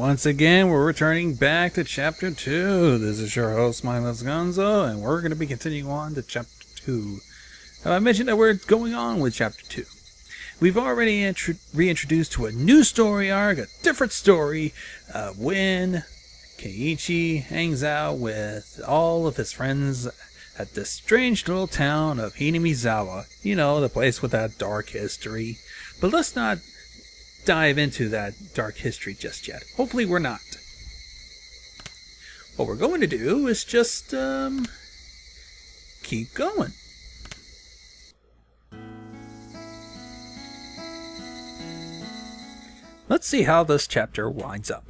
Once again, we're returning back to Chapter 2. This is your host, mindless Gonzo, and we're going to be continuing on to Chapter 2. I mentioned that we're going on with Chapter 2. We've already reintroduced to a new story arc, a different story, when Keiichi hangs out with all of his friends at this strange little town of Hinamizawa. You know, the place with that dark history. But let's not dive into that dark history just yet. Hopefully we're not. What we're going to do is just keep going. Let's see how this chapter winds up.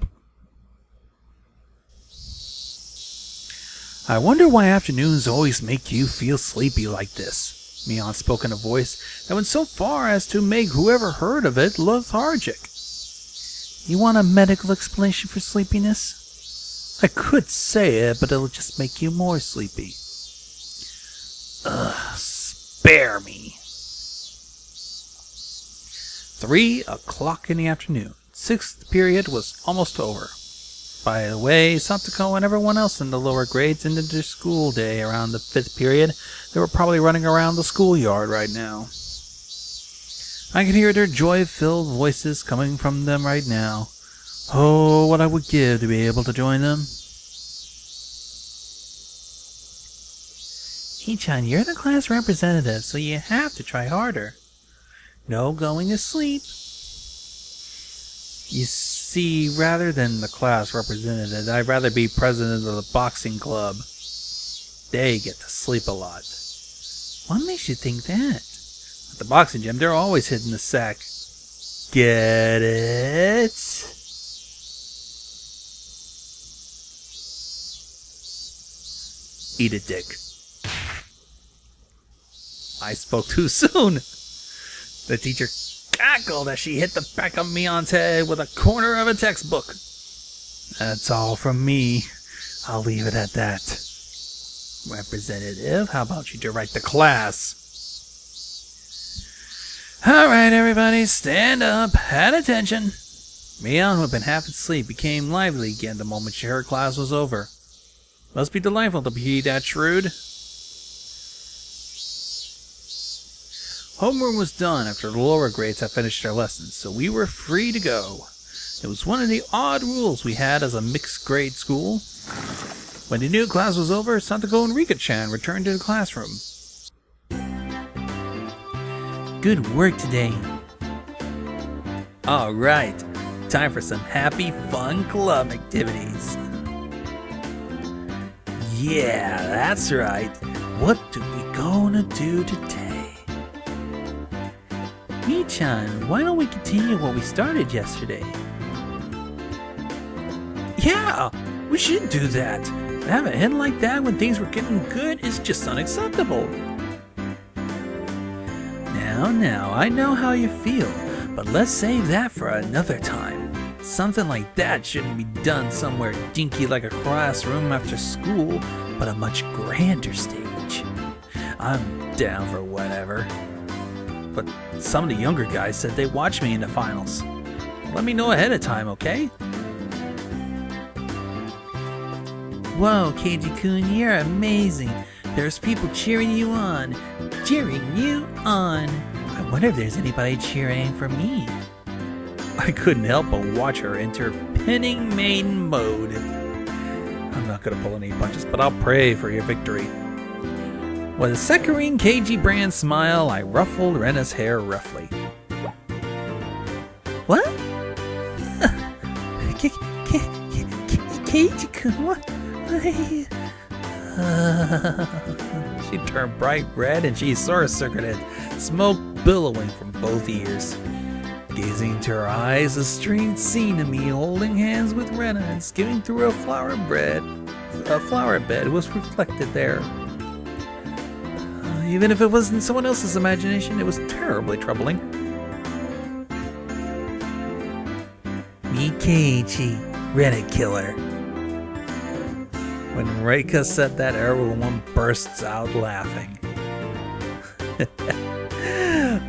I wonder why afternoons always make you feel sleepy like this. Mion spoke in a voice that went so far as to make whoever heard of it lethargic. You want a medical explanation for sleepiness? I could say it, but it'll just make you more sleepy. Ugh, spare me. 3 o'clock in the afternoon. 6th period was almost over. By the way, Satoko and everyone else in the lower grades ended their school day around the 5th period. They were probably running around the schoolyard right now. I could hear their joy-filled voices coming from them right now. Oh, what I would give to be able to join them. Hichan, you're the class representative, so you have to try harder. No going to sleep. You see, rather than the class representative, I'd rather be president of the boxing club. They get to sleep a lot. What makes you think that? At the boxing gym, they're always hitting the sack. Get it? Eat it, Dick. I spoke too soon. The teacher cackled as she hit the back of Mion's head with a corner of a textbook. That's all from me. I'll leave it at that. Representative, how about you direct the class? Alright, everybody, stand up. At attention. Mion, who had been half asleep, became lively again the moment she heard class was over. Must be delightful to be that shrewd. Homework was done after the lower grades had finished their lessons, so we were free to go. It was one of the odd rules we had as a mixed grade school. When the new class was over, Satoko and Rika-chan returned to the classroom. Good work today. Alright, time for some happy, fun club activities. Yeah, that's right. What do we gonna do today? Mii-chan, why don't we continue what we started yesterday? Yeah, we should do that. To have a head like that when things were getting good is just unacceptable. Now, I know how you feel, but let's save that for another time. Something like that shouldn't be done somewhere dinky like a classroom after school, but a much grander stage. I'm down for whatever. But some of the younger guys said they'd watch me in the finals. Let me know ahead of time, okay? Whoa, Keiji-kun, you're amazing. There's people cheering you on. Cheering you on. I wonder if there's anybody cheering for me. I couldn't help but watch her enter pinning maiden mode. I'm not gonna pull any punches, but I'll pray for your victory. With a saccharine Keiji brand smile, I ruffled Rena's hair roughly. What? Keiji-kun, what? She turned bright red and she short-circuited, smoke billowing from both ears. Gazing into her eyes, a strange scene of me holding hands with Rena and skimming through a flower bed was reflected there. Even if it wasn't someone else's imagination, it was terribly troubling. Me Keiichi, Rena killer. When Reika said that, everyone bursts out laughing.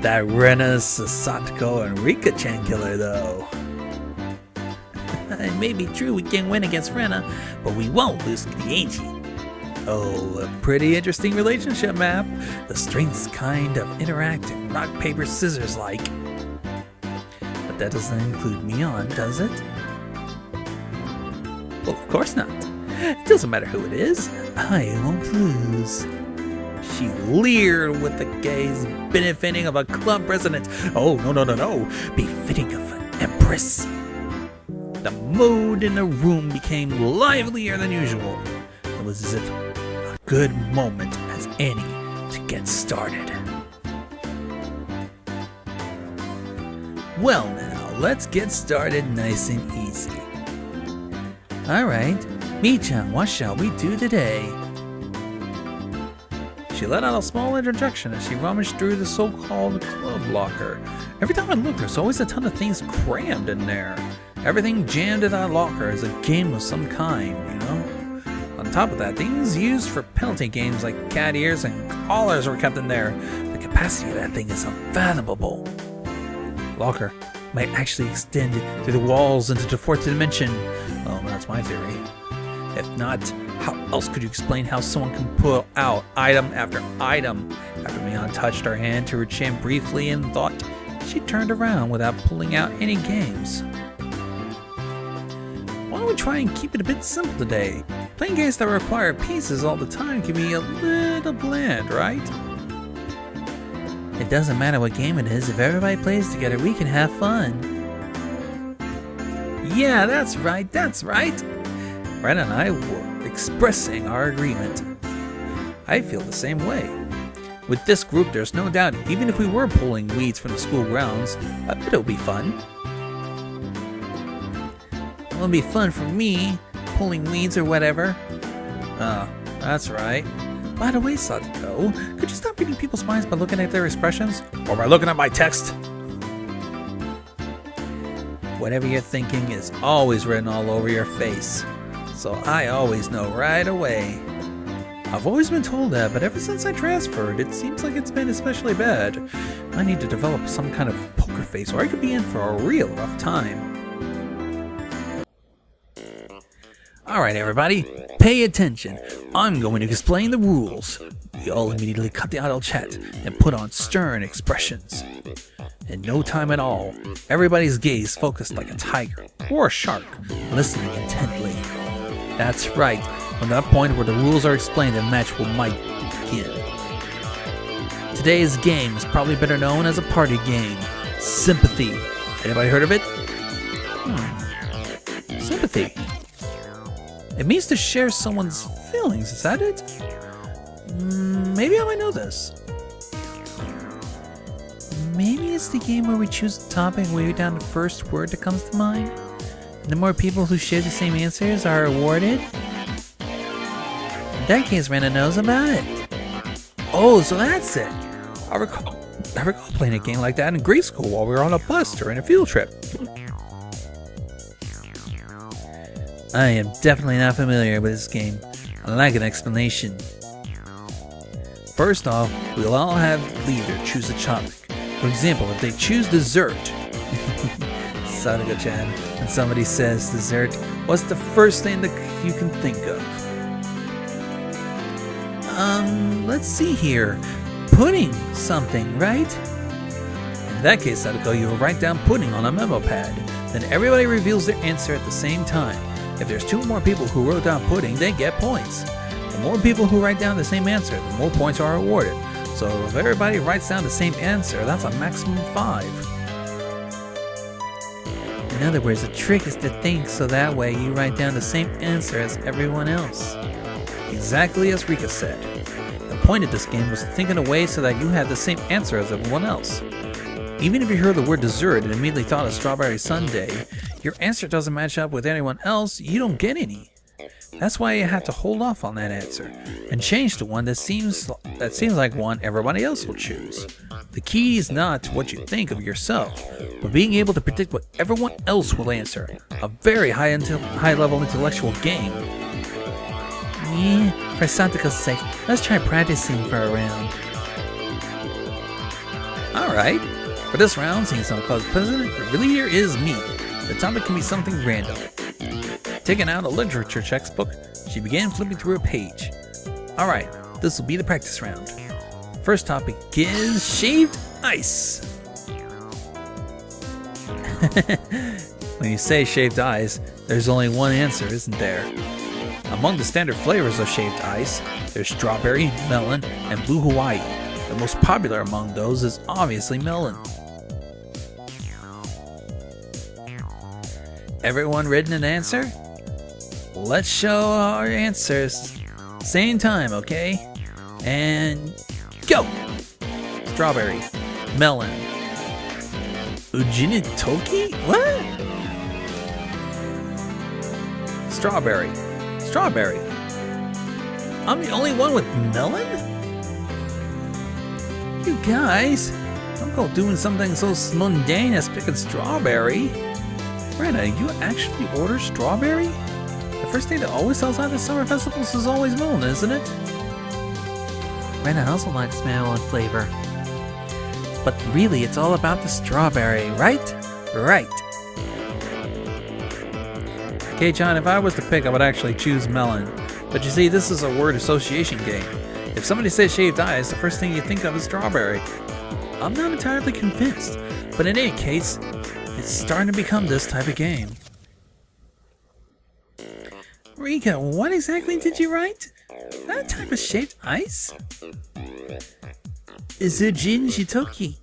That Rena's Satoko and Rika-chan killer, though. It may be true we can win against Rena, but we won't lose to the Angie. Oh, a pretty interesting relationship map. The strengths kind of interact in rock, paper, scissors like. But that doesn't include Mion, does it? Well, of course not. It doesn't matter who it is. I won't lose. She leered with the gaze benefiting of a club president. Oh, no. Befitting of an empress. The mood in the room became livelier than usual. It was as if a good moment as any to get started. Well now, let's get started nice and easy. Alright, Mi-chan, what shall we do today? She let out a small interjection as she rummaged through the so-called club locker. Every time I look, there's always a ton of things crammed in there. Everything jammed in that locker is a game of some kind, you know? On top of that, things used for penalty games like cat ears and collars were kept in there. The capacity of that thing is unfathomable. Locker might actually extend through the walls into the fourth dimension. Well, that's my theory. If not, how else could you explain how someone can pull out item after item? After Mion touched her hand to her chin briefly and thought, she turned around without pulling out any games. Why don't we try and keep it a bit simple today? Playing games that require pieces all the time can be a little bland, right? It doesn't matter what game it is, if everybody plays together, we can have fun. Yeah, that's right. Ren and I were expressing our agreement. I feel the same way. With this group, there's no doubt, even if we were pulling weeds from the school grounds, I bet it'll be fun. It'll be fun for me, pulling weeds or whatever. That's right. By the way, Sadako, could you stop reading people's minds by looking at their expressions? Or by looking at my text? Whatever you're thinking is always written all over your face. So I always know right away. I've always been told that, but ever since I transferred, it seems like it's been especially bad. I need to develop some kind of poker face or I could be in for a real rough time. Alright everybody, pay attention. I'm going to explain the rules. We all immediately cut the idle chat and put on stern expressions. In no time at all, everybody's gaze focused like a tiger or a shark, listening intently. That's right, from that point where the rules are explained, the match might begin. Today's game is probably better known as a party game, Sympathy. Anybody heard of it? Sympathy. It means to share someone's feelings, is that it? Maybe I might know this. Maybe it's the game where we choose a topic and wave down the first word that comes to mind? And the more people who share the same answers are awarded? In that case, Rena knows about it. Oh, so that's it. I recall playing a game like that in grade school while we were on a bus during a field trip. I am definitely not familiar with this game. I'd like an explanation. First off, we'll all have the leader choose a topic. For example, if they choose dessert, Sadako-chan, when somebody says dessert, what's the first thing that you can think of? Let's see here. Pudding something, right? In that case, Sadako, you will write down pudding on a memo pad. Then everybody reveals their answer at the same time. If there's two more people who wrote down pudding, they get points. The more people who write down the same answer, the more points are awarded. So if everybody writes down the same answer, that's a maximum of 5. In other words, the trick is to think so that way you write down the same answer as everyone else. Exactly as Rika said. The point of this game was to think in a way so that you had the same answer as everyone else. Even if you heard the word dessert and immediately thought of strawberry sundae, your answer doesn't match up with anyone else, you don't get any. That's why you have to hold off on that answer and change to one that seems like one everybody else will choose. The key is not what you think of yourself, but being able to predict what everyone else will answer. A very high-level intellectual game. Yeah, for Sadako's sake, let's try practicing for a round. Alright, for this round, since I'm called president, the leader is me. The topic can be something random. Taking out a literature textbook, she began flipping through a page. Alright, this will be the practice round. First topic is shaved ice. When you say shaved ice, there's only one answer, isn't there? Among the standard flavors of shaved ice, there's strawberry, melon, and blue Hawaii. The most popular among those is obviously melon. Everyone written an answer? Let's show our answers. Same time, okay? And go! Strawberry, melon, Ujinitoki? What? Strawberry. Strawberry. I'm the only one with melon? You guys, don't go doing something so mundane as picking strawberry. Miranda, you actually order strawberry? The first thing that always sells out at summer festivals is always melon, isn't it? Miranda also likes melon flavor. But really, it's all about the strawberry, right? Right. Okay, John, if I was to pick, I would actually choose melon. But you see, this is a word association game. If somebody says shaved ice, the first thing you think of is strawberry. I'm not entirely convinced, but in any case, it's starting to become this type of game. Rika, what exactly did you write? That type of shaved ice? Ujinitoki.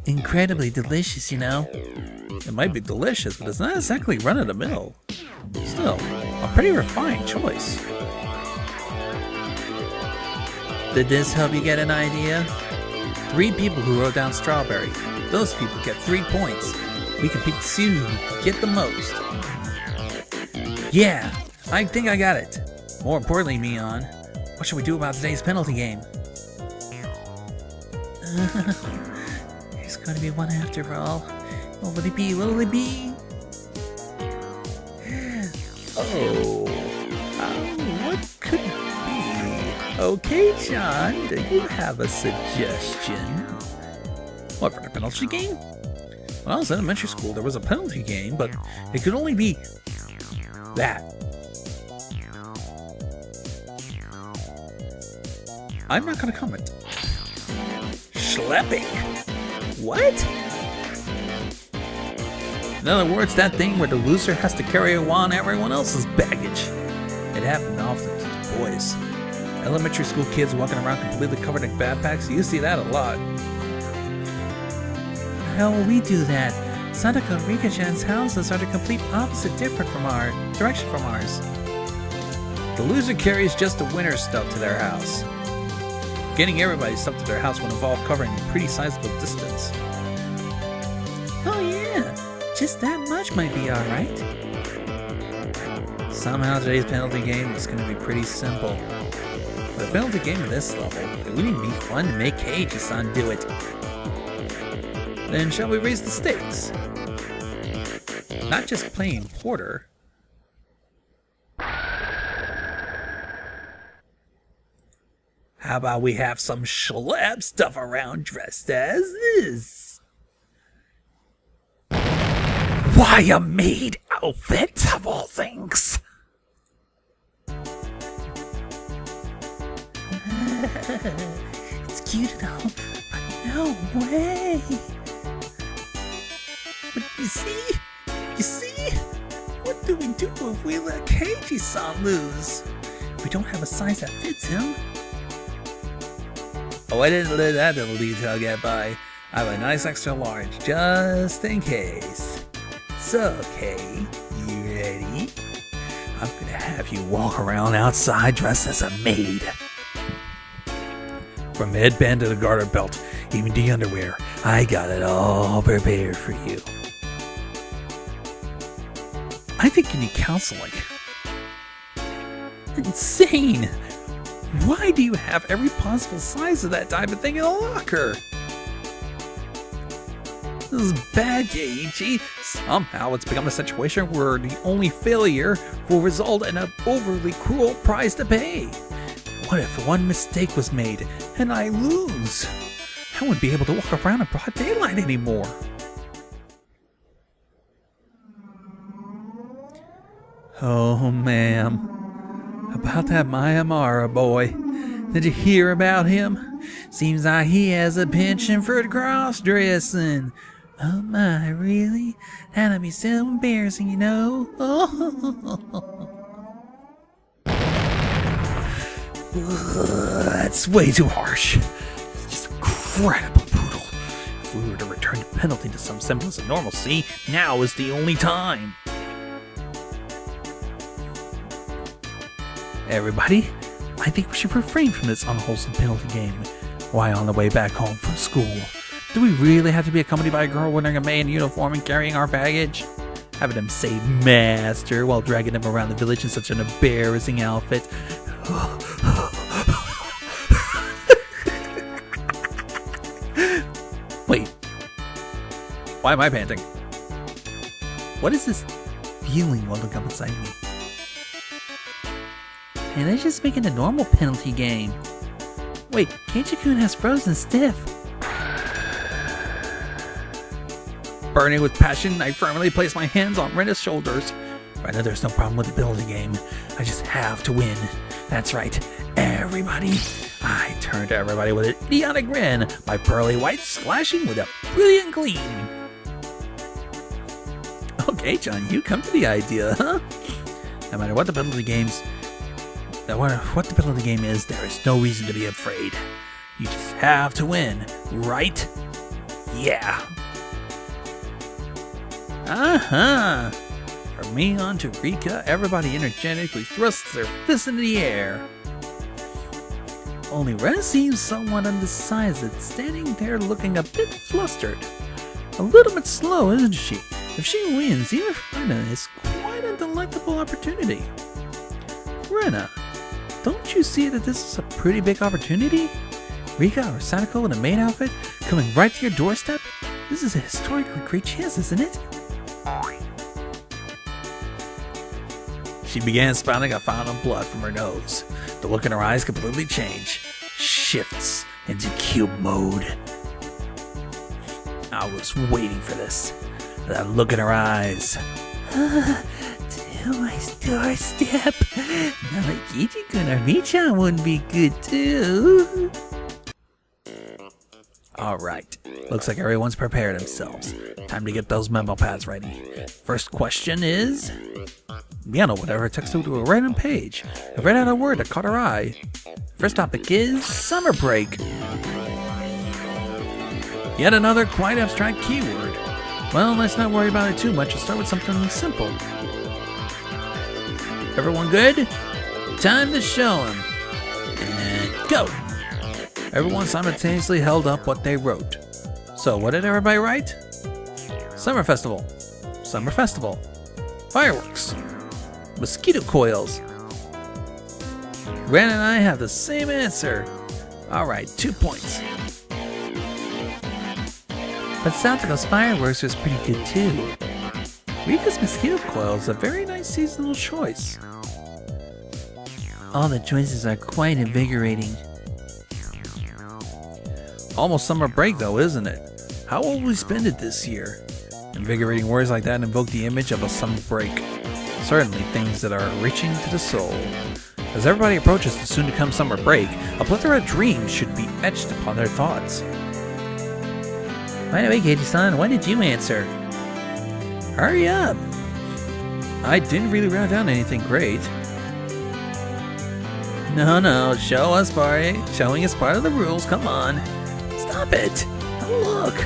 Incredibly delicious, you know. It might be delicious, but it's not exactly run-of-the-mill. Still, a pretty refined choice. Did this help you get an idea? 3 people who wrote down strawberry. Those people get 3 points. We compete to see who can get the most. Yeah, I think I got it. More importantly, Mion, what should we do about today's penalty game? There's gonna be one after all. What will it be? What will it be? Oh, what could it be? Okay, John, do you have a suggestion? What, for the penalty game? When I was in elementary school, there was a penalty game, but it could only be that. I'm not gonna comment. Schlepping? What? In other words, that thing where the loser has to carry on everyone else's baggage. It happened often to the boys. Elementary school kids walking around completely covered in backpacks, you see that a lot. How will we do that? Sadako and Rika-chan's houses are the complete opposite direction from ours. The loser carries just the winner's stuff to their house. Getting everybody's stuff to their house would involve covering a pretty sizable distance. Oh yeah, just that much might be alright. Somehow today's penalty game is going to be pretty simple. But a penalty game at this level, it wouldn't even be fun to make Keiji-san do it. Then shall we raise the stakes? Not just plain porter. How about we have some schlep stuff around dressed as this? Why a maid outfit, of all things? It's cute and all, but no way. But you see? What do we do if we let Keiji-san lose? If we don't have a size that fits him? Oh, I didn't let that little detail get by. I have a nice extra large, just in case. So, Kay, you ready? I'm gonna have you walk around outside dressed as a maid. From the headband to the garter belt, even the underwear, I got it all prepared for you. I think you need counseling. Insane! Why do you have every possible size of that type of thing in a locker? This is bad, Keiichi. Somehow it's become a situation where the only failure will result in an overly cruel price to pay. What if one mistake was made and I lose? I wouldn't be able to walk around in broad daylight anymore. Oh, ma'am. About that Miyamara boy. Did you hear about him? Seems like he has a penchant for cross-dressing. Oh my, really? That'd be so embarrassing, you know? That's way too harsh. It's just incredibly brutal. If we were to return the penalty to some semblance of normalcy, now is the only time. Everybody, I think we should refrain from this unwholesome penalty game. Why, on the way back home from school, do we really have to be accompanied by a girl wearing a man uniform and carrying our baggage? Having them say master while dragging them around the village in such an embarrassing outfit. Wait, why am I panting? What is this feeling welling up inside me? And let's just make it a normal penalty game. Wait, Keiichi-kun has frozen stiff. Burning with passion, I firmly place my hands on Rena's shoulders. Rena, there's no problem with the penalty game. I just have to win. That's right, everybody. I turn to everybody with an idiotic grin, my pearly whites flashing with a brilliant gleam. Okay, John, you come to the idea, huh? No matter what the penalty game is, there is no reason to be afraid. You just have to win, right? Yeah. From me on to Rika, everybody energetically thrusts their fists into the air. Only Rena seems somewhat undecided, standing there looking a bit flustered. A little bit slow, isn't she? If she wins, even for Rena, it's quite a delectable opportunity. Rena, don't you see that this is a pretty big opportunity? Rika or Sadako in a maid outfit coming right to your doorstep? This is a historically great chance, isn't it? She began spouting a fountain of blood from her nose. The look in her eyes completely changed. Shifts into cube mode. I was waiting for this. That look in her eyes. To my doorstep. Now like Keiichi-kun or Michan wouldn't be good too. Alright, looks like everyone's prepared themselves. Time to get those memo pads ready. First question is... Miano would ever text to a random page. I read out a word that caught her eye. First topic is summer break. Yet another quite abstract keyword. Well, let's not worry about it too much and start with something simple. Everyone good? Time to show them. And go! Everyone simultaneously held up what they wrote. So, what did everybody write? Summer festival. Summer festival. Fireworks. Mosquito coils. Ren and I have the same answer. Alright, 2 points. But Satako's fireworks was pretty good too. Rika's mosquito coil is a very nice seasonal choice. All the choices are quite invigorating. Almost summer break though, isn't it? How will we spend it this year? Invigorating words like that invoke the image of a summer break. Certainly things that are reaching to the soul. As everybody approaches the soon-to-come summer break, a plethora of dreams should be etched upon their thoughts. By the way, Keiichi-san, why did you answer? Hurry up! I didn't really write down anything great. No, showing is part of the rules, come on. Stop it! Now look!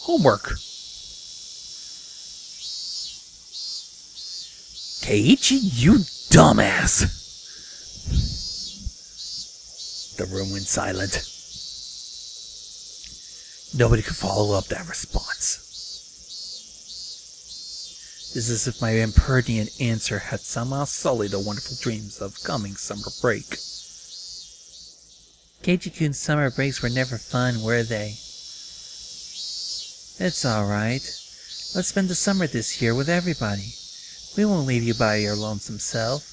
Homework. Keiichi, you dumbass! The room went silent. Nobody could follow up that response. It's as if my impertinent answer had somehow sullied the wonderful dreams of coming summer break. Keiichi-kun's summer breaks were never fun, were they? It's alright. Let's spend the summer this year with everybody. We won't leave you by your lonesome self.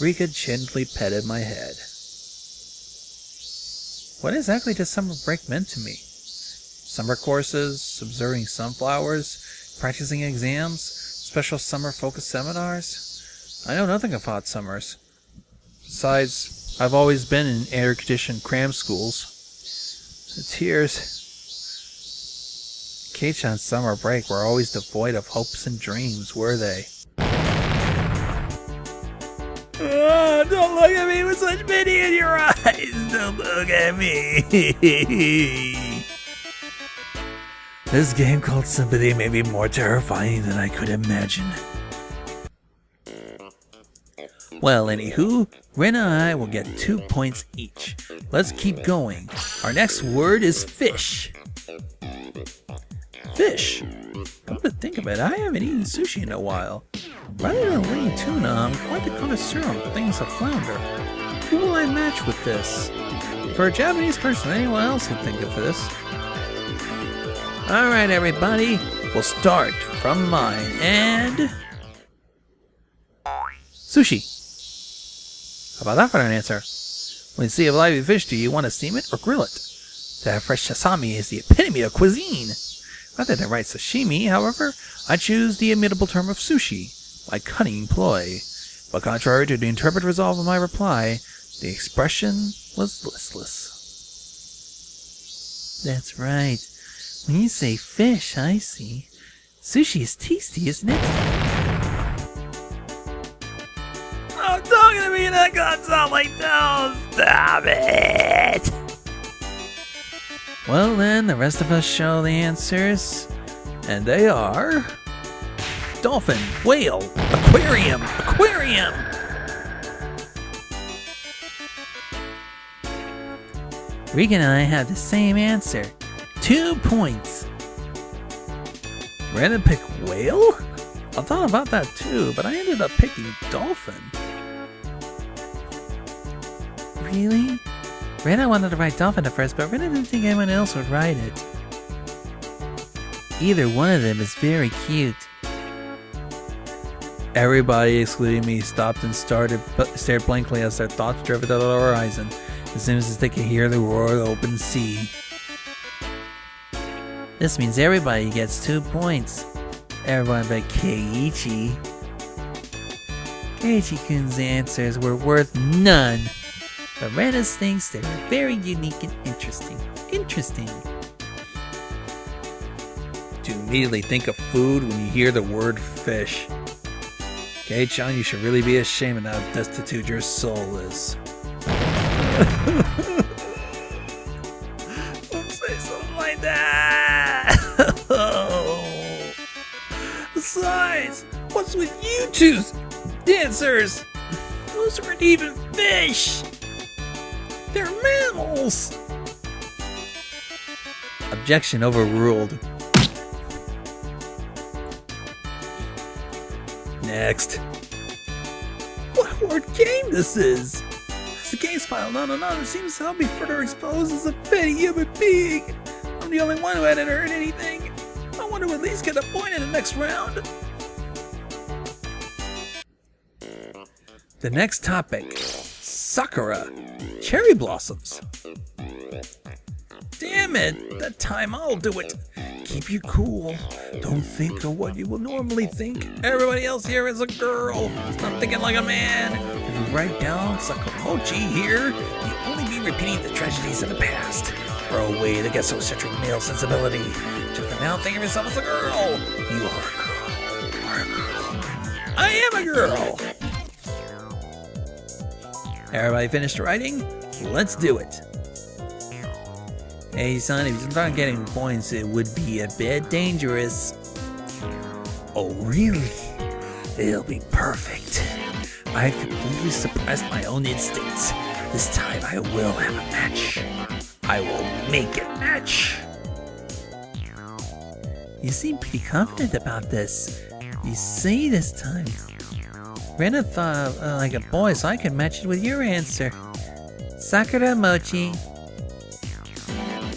Rika gently petted my head. What exactly does summer break mean to me? Summer courses, observing sunflowers, Practicing exams? Special summer-focused seminars? I know nothing of hot summers. Besides, I've always been in air-conditioned cram schools. The tears. Keichan's summer break were always devoid of hopes and dreams, were they? Oh, don't look at me with such pity in your eyes! Don't look at me! This game called Sympathy may be more terrifying than I could imagine. Well, anywho, Ren and I will get 2 points each. Let's keep going. Our next word is fish. Fish. Come to think of it, I haven't eaten sushi in a while. Rather than lean tuna, I'm quite a connoisseur on things of flounder. Who will I match with this? For a Japanese person, anyone else can think of this. Alright everybody, we'll start from mine, and... sushi. How about that for an answer? When you see a lively fish, do you want to steam it or grill it? To have fresh sasami is the epitome of cuisine. Rather than write sashimi, however, I choose the immutable term of sushi, my cunning ploy. But contrary to the interpreted resolve of my reply, the expression was listless. That's right. When you say fish, I see. Sushi is tasty, isn't it? Oh, talking to me in that Gonzo like no, stop it! Well then, the rest of us show the answers, and they are... dolphin, whale, aquarium, aquarium! Regan and I have the same answer. 2 points. Ren picked whale? I thought about that too, but I ended up picking dolphin. Really? Rena wanted to write dolphin at first, but Rena didn't think anyone else would write it. Either one of them is very cute. Everybody, excluding me, stopped and stared blankly as their thoughts drifted to the horizon, as soon as they could hear the roar of the open sea. This means everybody gets 2 points. Everyone but Keiichi. Keiichi-kun's answers were worth none. But Renas thinks they were very unique and interesting. Do you immediately think of food when you hear the word fish? Kei-chan, you should really be ashamed of how destitute your soul is. Don't say something like that! Besides, what's with you two's dancers? Those aren't even fish! They're mammals! Objection overruled. Next. What a hard game this is! As the game's piled on and on, it seems to help me further exposed as a petty human being. I'm the only one who hadn't heard anything. I want to at least get a point in the next round. The next topic. Sakura. Cherry blossoms. Damn it! That time I'll do it. Keep you cool. Don't think of what you will normally think. Everybody else here is a girl. Stop thinking like a man. If you write down Sakamochi here, you only be repeating the tragedies of the past. Throw away the ghetto-centric male sensibility. Just for now, think of yourself as a girl. You are a girl. You are a girl. I am a girl. Everybody finished writing? Let's do it. Hey son, if you start getting points, it would be a bit dangerous. Oh really? It'll be perfect. I've completely suppressed my own instincts. This time I will have a match. I will make it match. You seem pretty confident about this. You see this time. Rena thought like a boy, so I could match it with your answer. Sakura Mochi.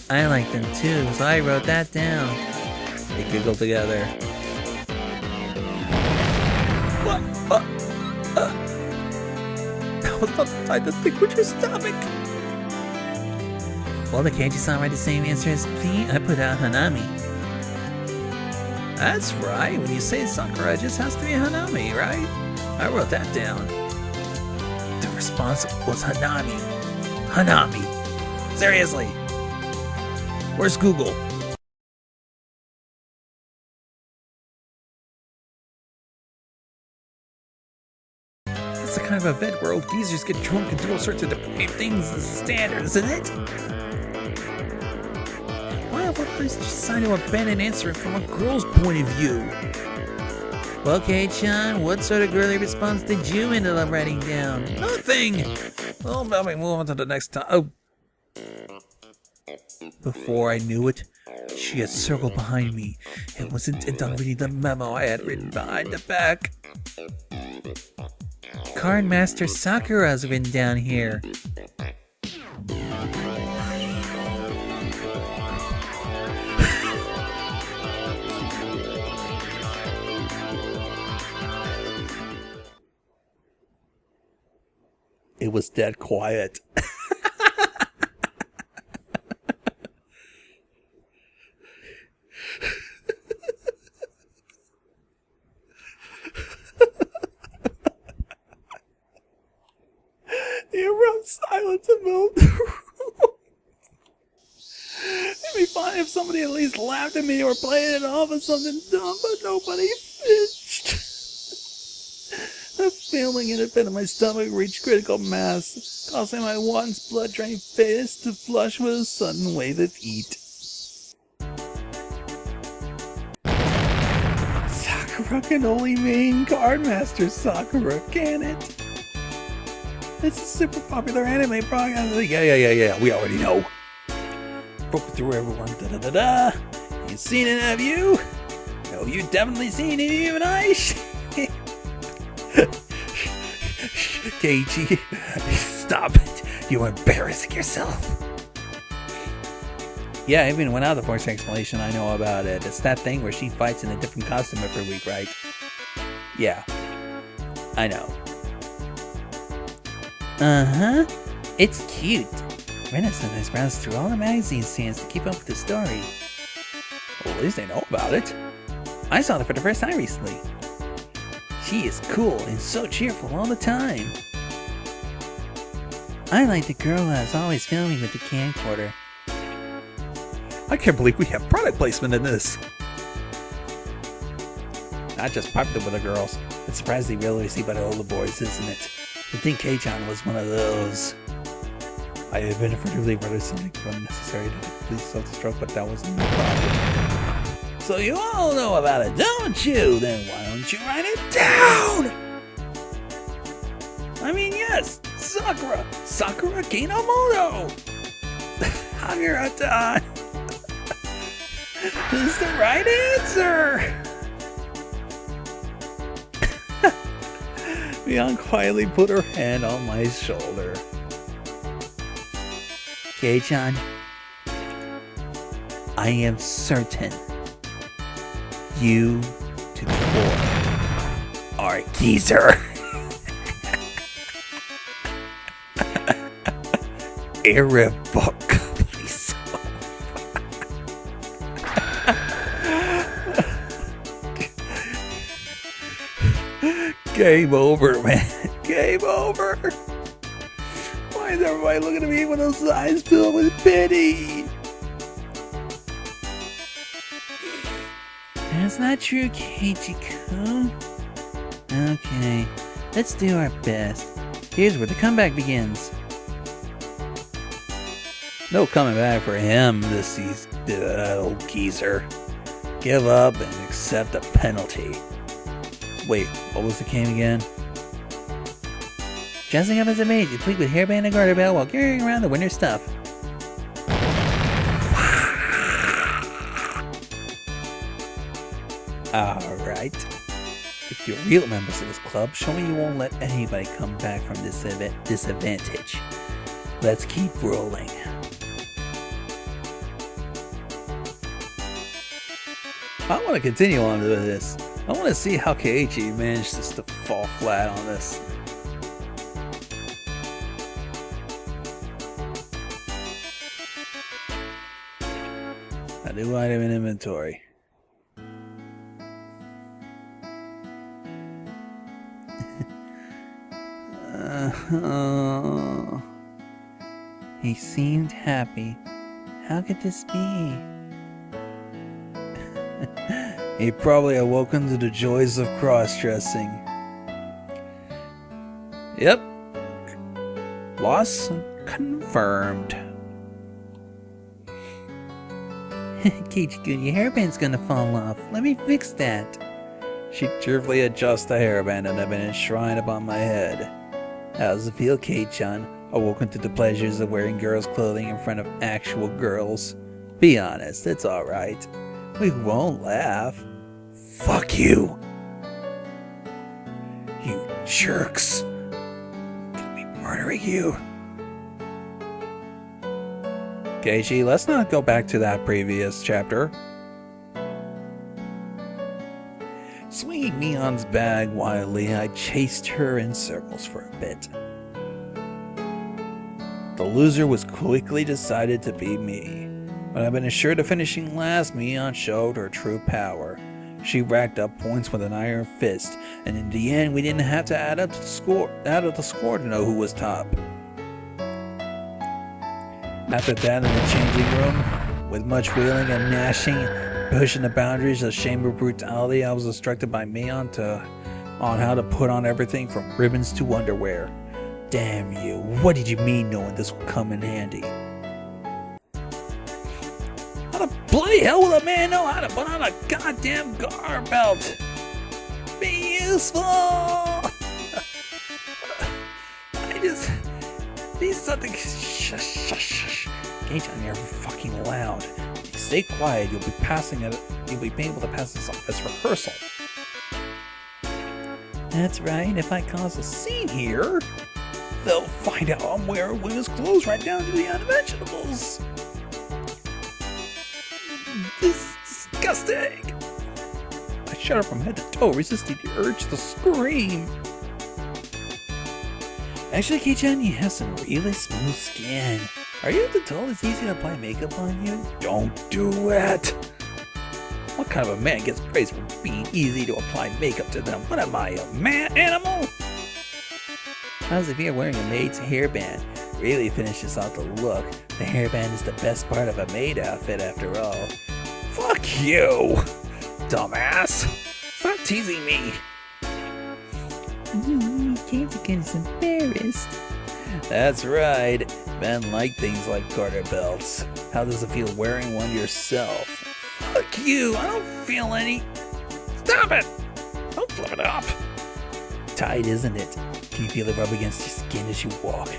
I like them too, so I wrote that down. They giggled together. What? That was not the time to think with your stomach. Well, the Keiichi-san write the same answer as me. I put out Hanami. That's right. When you say Sakura, it just has to be Hanami, right? I wrote that down. The response was Hanami. Hanami. Seriously. Where's Google? It's the kind of event where old geezers get drunk and do all sorts of depraved things as standard, isn't it? Why have we decided to abandon answering from a girl's point of view? Well, Kei-chan, what sort of girly response did you end up writing down? Nothing! Well, let me move on to the next time. Oh. Before I knew it, she had circled behind me and was intent on reading the memo I had written behind the back. Card Master Sakura's written down here. It was dead quiet. The abrupt silence filled the room. It'd be fine if somebody at least laughed at me or played it off as something dumb, but nobody flinched. The feeling in the pit of my stomach reached critical mass, causing my once blood-drained face to flush with a sudden wave of heat. Sakura can only mean Cardmaster Sakura, can it? It's a super popular anime program. Yeah, we already know. Broke through everyone, da-da-da-da. You seen it, have you? No, you definitely seen it, even I. Keiichi, stop it. You're embarrassing yourself. Yeah, I even went out the first explanation I know about it. It's that thing where she fights in a different costume every week, right? Yeah. I know. Uh-huh. It's cute. Renaissance has browsed through all the magazine stands to keep up with the story. Well, at least they know about it. I saw it for the first time recently. She is cool and so cheerful all the time. I like the girl that's always filming with the camcorder. I can't believe we have product placement in this. Not just popular with the girls. It's surprising really see by the older boys, isn't it? I think Kei-chan was one of those. I have been furtively rather something unnecessary to complete self-destruct, but that wasn't my problem. So you all know about it, don't you? Then why don't you write it down? I mean, yes, Sakura Kinomoto. Hagura-tan is the right answer. Mion quietly put her hand on my shoulder. Kei-chan, I am certain you, to the core, are a geezer. Irrevocably so. Game over, man. Game over. Why is everybody looking at me with those eyes filled with pity? That's not true, Keiichi-kun. Okay, let's do our best. Here's where the comeback begins. No coming back for him, this old geezer. Give up and accept a penalty. Wait, what was the game again? Dressing up as a maid, complete with hairband and garter belt while carrying around the winter stuff. Alright. If you're real members of this club, show me you won't let anybody come back from this disadvantage. Let's keep rolling. I want to continue on with this. I want to see how Keiichi managed just to fall flat on this. A new item in inventory. Oh, he seemed happy. How could this be? He probably awoken to the joys of cross-dressing. Yep. Loss confirmed. Keiichi-kun, your hairband's gonna fall off. Let me fix that. She cheerfully adjusts the hairband that had been enshrined upon my head. How does it feel, Kei-chan? Awoken to the pleasures of wearing girls' clothing in front of actual girls. Be honest, it's alright. We won't laugh. Fuck you! You jerks! I'll be murdering you. Keiichi, let's not go back to that previous chapter. Swinging Neon's bag wildly, I chased her in circles for a bit. The loser was quickly decided to be me. When I've been assured of finishing last, Neon showed her true power. She racked up points with an iron fist, and in the end, we didn't have to add up the score to know who was top. After that, in the changing room, with much wheeling and gnashing, pushing the boundaries of chamber brutality, I was instructed by Neon on how to put on everything from ribbons to underwear. Damn you, what did you mean knowing this would come in handy? How the bloody hell will a man know how to put on a goddamn garb belt? Be useful! Need something. Shush. Kei-chan, you're fucking loud. If you stay quiet, you'll be able to pass this off as rehearsal. That's right, if I cause a scene here, they'll find out I'm wearing women's clothes right down to the unmentionables. This is disgusting. I shudder from head to toe, resisting the urge to scream. Actually, Kei-chan, you have some really smooth skin. Are you the told it's easy to apply makeup on you? Don't do it! What kind of a man gets praised for being easy to apply makeup to them? What am I, a man animal? How's it feel wearing a maid's hairband? Really finishes out the look. The hairband is the best part of a maid outfit after all. Fuck you! Dumbass! Stop teasing me! Kei-chan is embarrassed. That's right. Men like things like garter belts. How does it feel wearing one yourself? Fuck you! I don't feel any. Stop it! Don't flip it up. Tight, isn't it? Can you feel it rub against your skin as you walk?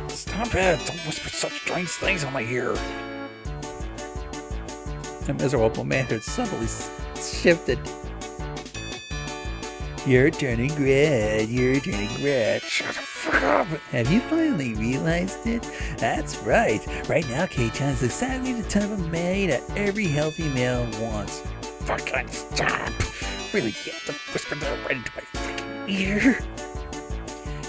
Stop it! Don't whisper such strange things on my ear. A miserable manhood suddenly shifted. You're turning red. Shut the fuck up. Have you finally realized it? That's right. Right now, Kei-chan is exactly the type of maid that every healthy male wants. Fucking stop. Really, you have to whisper that right into my fucking ear.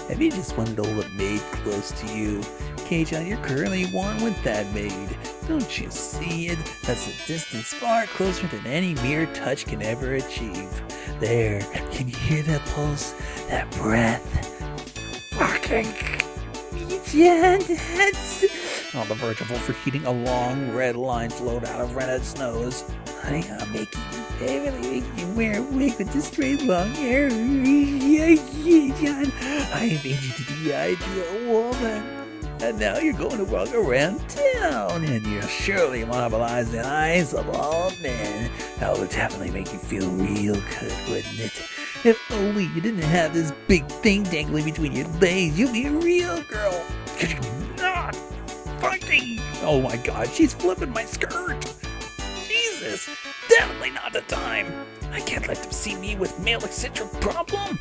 Have you just wanted to hold a maid close to you? Kei-chan, you're currently one with that maid. Don't you see it? That's a distance far closer than any mere touch can ever achieve. There, can you hear that pulse? That breath? Fucking Kei-chan, that's... On the verge of overheating, a long red line flowed out of Rena's nose. Honey, I'm making you wear a wig with this straight long hair. Kei-chan, I made you to be the ideal woman. And now you're going to walk around town, and you'll surely monopolize the eyes of all men. That would definitely make you feel real good, wouldn't it? If only you didn't have this big thing dangling between your legs, you'd be a real girl. Could you not? Fucking... Oh my god, she's flipping my skirt. Jesus, definitely not the time. I can't let them see me with male eccentric problem.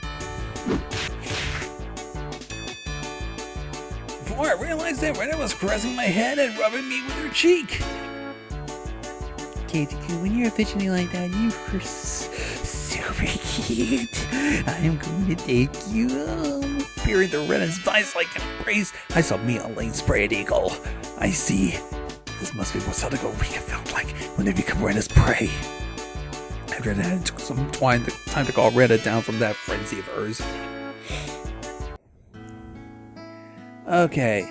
Before I realized that Rena was caressing my head and rubbing me with her cheek. Kei-chan, when you're fidgeting like that, you are super cute. I'm going to take you home. Peering through Rena's vice-like embrace, I saw Mia laying sprayed eagle. I see. This must be what Sadako Rika felt like when they become Rena's prey. After that, it took some time to calm Rena down from that frenzy of hers. Okay,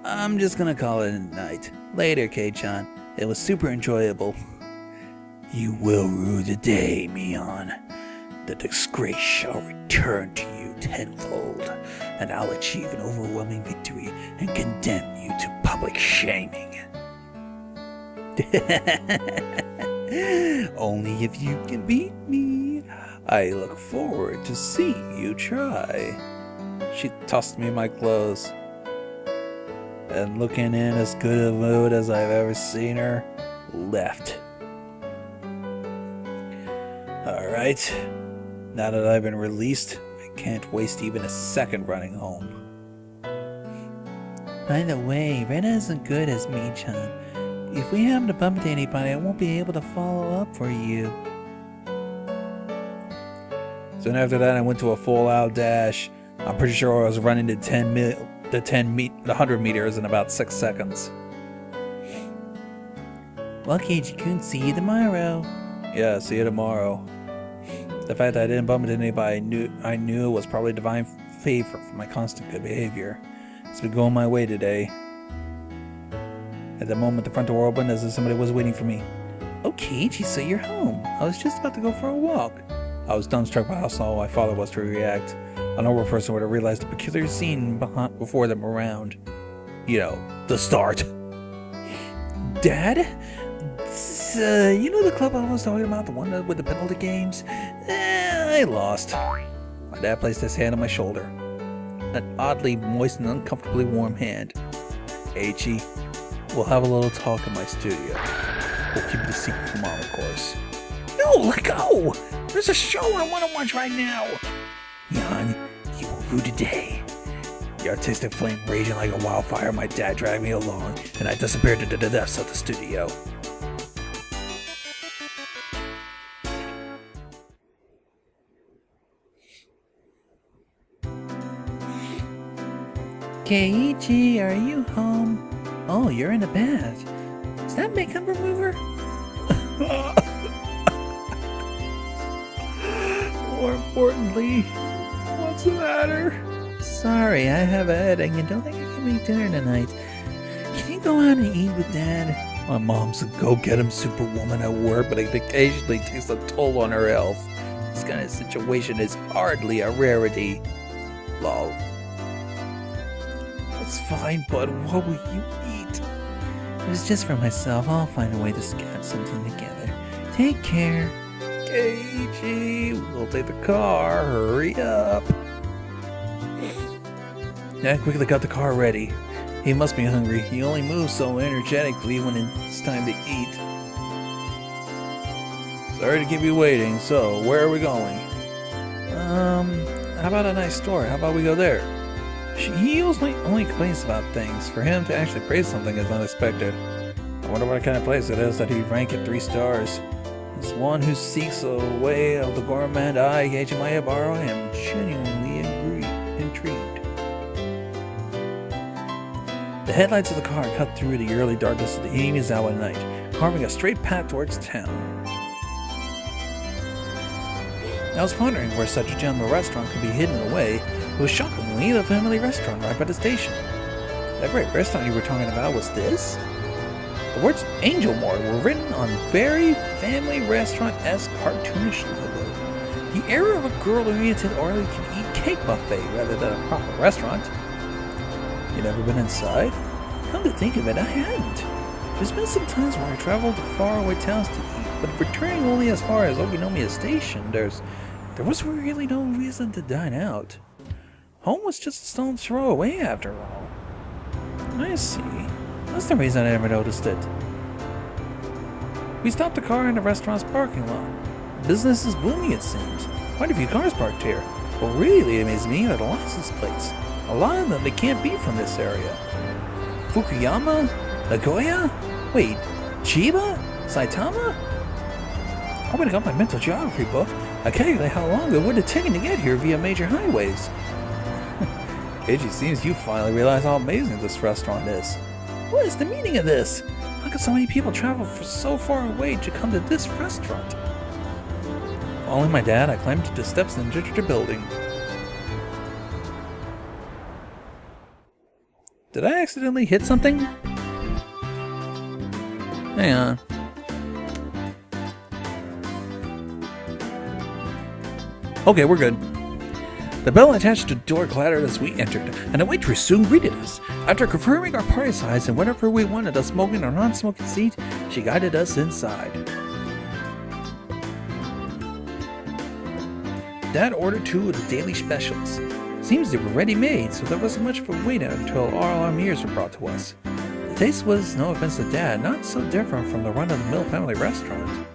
I'm just gonna call it a night. Later, Kei-chan. It was super enjoyable. You will rue the day, Mion. The disgrace shall return to you tenfold, and I'll achieve an overwhelming victory and condemn you to public shaming. Only if you can beat me. I look forward to seeing you try. She tossed me my clothes, and looking in as good a mood as I've ever seen her, left. Alright, now that I've been released, I can't waste even a second running home. By the way, Rena isn't good as me-chan. If we happen to bump into anybody, I won't be able to follow up for you. Soon after that, I went to a full-out dash. I'm pretty sure I was running the 100 meters in about 6 seconds. Well, Keiji-kun, see you tomorrow. Yeah, see you tomorrow. The fact that I didn't bump into anybody I knew was probably divine favor for my constant good behavior. It's been going my way today. At the moment the front door opened, as if somebody was waiting for me. Oh, Keiji, so you're home. I was just about to go for a walk. I was dumbstruck by how slow my father was to react. A normal person would have realized the peculiar scene before them around. You know, the start. Dad? You know the club I was talking about? The one with the penalty games? I lost. My dad placed his hand on my shoulder. An oddly moist and uncomfortably warm hand. Aichi, we'll have a little talk in my studio. We'll keep it a secret from Mom, of course. No, let go! There's a show I want to watch right now! Jan, you will rue today. The artistic flame raging like a wildfire, my dad dragged me along, and I disappeared into the depths of the studio. Keiichi, are you home? Oh, you're in a bath. Is that makeup remover? More importantly, what's the matter? Sorry, I have a headache and don't think I can make dinner tonight. Can you go out and eat with Dad? My mom's a go-get-em superwoman at work, but it occasionally takes a toll on her health. This kind of situation is hardly a rarity. Lol. It's fine, bud. What will you eat? It was just for myself. I'll find a way to scan something together. Take care. Keiichi, we'll take the car. Hurry up. Dad quickly got the car ready. He must be hungry. He only moves so energetically when it's time to eat. Sorry to keep you waiting. So, where are we going? How about a nice store? How about we go there? He only complains about things. For him to actually praise something is unexpected. I wonder what kind of place it is that he ranked at 3 stars. As one who seeks a way of the gourmand eye, Higurashi, I am genuinely intrigued. The headlights of the car cut through the early darkness of the Iimizawa night, carving a straight path towards town. I was pondering where such a gem of a restaurant could be hidden away. It was shockingly the family restaurant right by the station. That great restaurant you were talking about was this? The words Angel Mort were written on very family restaurant-esque cartoonish logo. The era of a girl-oriented all-you-can-eat-cake buffet rather than a proper restaurant. You never been inside? Come to think of it, I hadn't. There's been some times where I traveled to faraway towns to eat, but returning only as far as Okinomiya Station, there was really no reason to dine out. Home was just a stone's throw away after all. I see. That's the reason I never noticed it. We stopped the car in the restaurant's parking lot. Business is booming, it seems. Quite a few cars parked here. What really amazes me are the license plates. A lot of them, they can't be from this area. Fukuyama? Nagoya? Wait, Chiba? Saitama? I would have got my mental geography book. I calculate how long it would have taken to get here via major highways. It seems you finally realize how amazing this restaurant is. What is the meaning of this? How could so many people travel so far away to come to this restaurant? Following my dad, I climbed the steps and entered the building. Did I accidentally hit something? Hang on. Okay, we're good. The bell attached to the door clattered as we entered, and a waitress soon greeted us. After confirming our party size and whatever we wanted, a smoking or non-smoking seat, she guided us inside. Dad ordered 2 of the daily specials. Seems they were ready-made, so there wasn't much of a wait until all our meals were brought to us. The taste was, no offense to Dad, not so different from the run-of-the-mill family restaurant.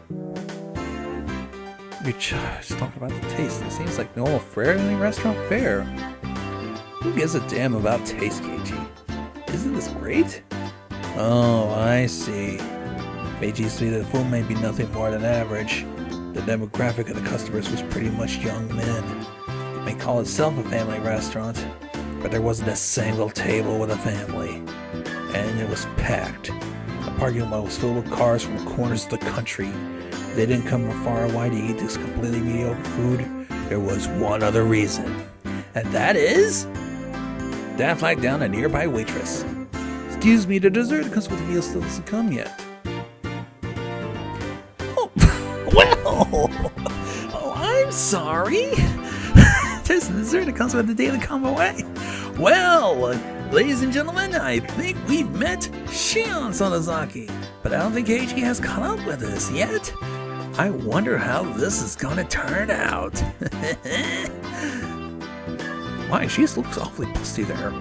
We're just talking about the taste. It seems like normal family restaurant fare. Who gives a damn about taste, Keiji? Isn't this great? Oh, I see. Meiji see that the food may be nothing more than average. The demographic of the customers was pretty much young men. It may call itself a family restaurant, but there wasn't a single table with a family. And it was packed. The parking lot was filled with cars from corners of the country. They didn't come from far away to eat this completely mediocre food. There was one other reason. And that is... Dad flagged down a nearby waitress. Excuse me, the dessert comes with the meal still doesn't come yet. Oh, well... Oh, I'm sorry. There's the dessert that comes with the daily combo way. Well, ladies and gentlemen, I think we've met Shion Sonozaki. But I don't think Keiji has caught up with us yet. I wonder how this is gonna turn out. Why, she just looks awfully busty there.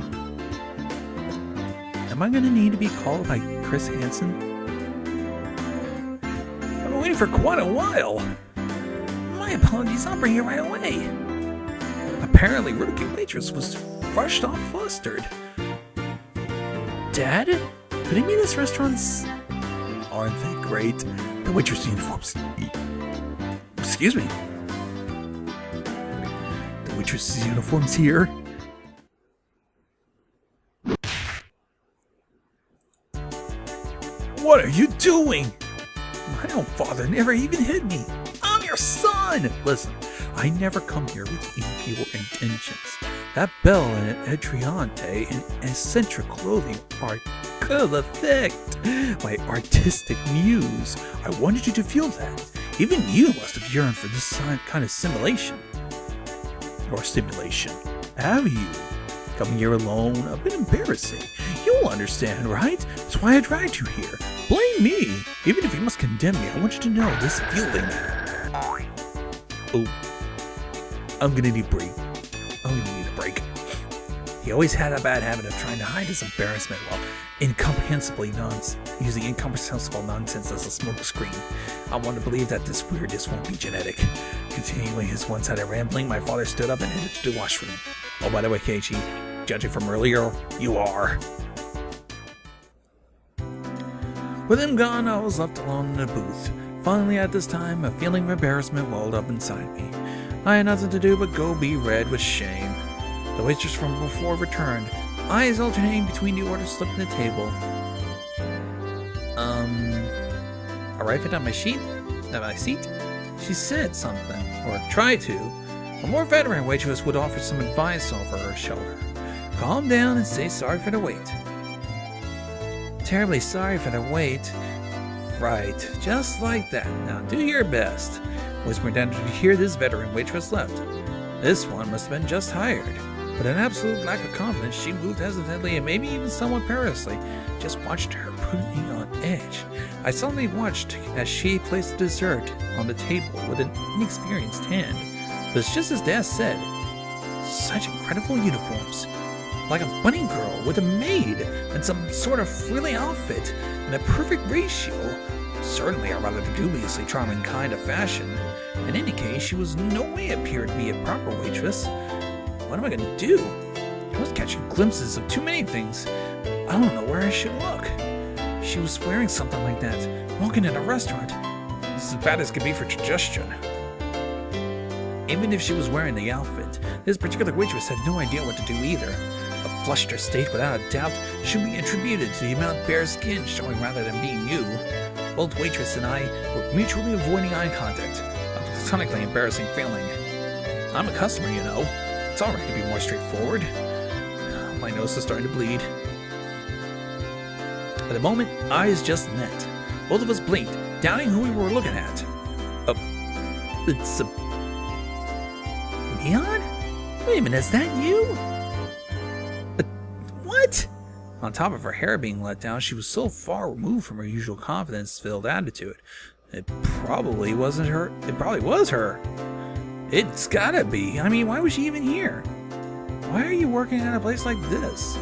Am I gonna need to be called by Chris Hansen? I've been waiting for quite a while. My apologies, I'll bring you right away. Apparently, rookie waitress was rushed off flustered. Dad? Could he mean this restaurant's... Aren't they great? The waitress uniforms. Excuse me. The waitress's uniforms here. What are you doing? My own father never even hit me. I'm your son. Listen, I never come here with impure intentions. That bell and Adriante and eccentric clothing are could affect my artistic muse. I wanted you to feel that. Even you must have yearned for this kind of simulation. Or stimulation. Have you? Coming here alone, a bit embarrassing. You'll understand, right? That's why I dragged you here. Blame me. Even if you must condemn me, I want you to know this feeling. Oh. I'm gonna need a break. He always had a bad habit of trying to hide his embarrassment while using incomprehensible nonsense as a smokescreen. I want to believe that this weirdness won't be genetic. Continuing his one-sided rambling, my father stood up and headed to the washroom. Oh, by the way, Keiichi, judging from earlier, you are. With him gone, I was left alone in the booth. Finally, at this time, a feeling of embarrassment welled up inside me. I had nothing to do but go be red with shame. The waitress from before returned, eyes alternating between the orders slipped on the table. Arriving at my seat? She said something, or tried to. A more veteran waitress would offer some advice over her shoulder. Calm down and say sorry for the wait. Terribly sorry for the wait. Right, just like that. Now do your best. Whispered down to hear this veteran waitress left. This one must have been just hired. With an absolute lack of confidence, she moved hesitantly and maybe even somewhat perilously. Just watched her, putting me on edge. I suddenly watched as she placed the dessert on the table with an inexperienced hand. But it's just as Dad said. Such incredible uniforms. Like a bunny girl with a maid and some sort of frilly outfit in a perfect ratio. Certainly a rather dubiously charming kind of fashion. In any case, she was no way appeared to be a proper waitress. What am I gonna do? I was catching glimpses of too many things. I don't know where I should look. She was wearing something like that, walking in a restaurant. This is as bad as could be for suggestion. Even if she was wearing the outfit, this particular waitress had no idea what to do either. A flushed state, without a doubt, should be attributed to the amount of bare skin showing rather than being new. Both waitress and I were mutually avoiding eye contact, a platonically embarrassing feeling. I'm a customer, you know. It's alright to be more straightforward. My nose is starting to bleed. At the moment, eyes just met. Both of us blinked, doubting who we were looking at. It's Mion? Wait a minute, is that you? What? On top of her hair being let down, she was so far removed from her usual confidence-filled attitude. It probably wasn't her. It probably was her. It's gotta be. I mean, why was she even here? Why are you working at a place like this?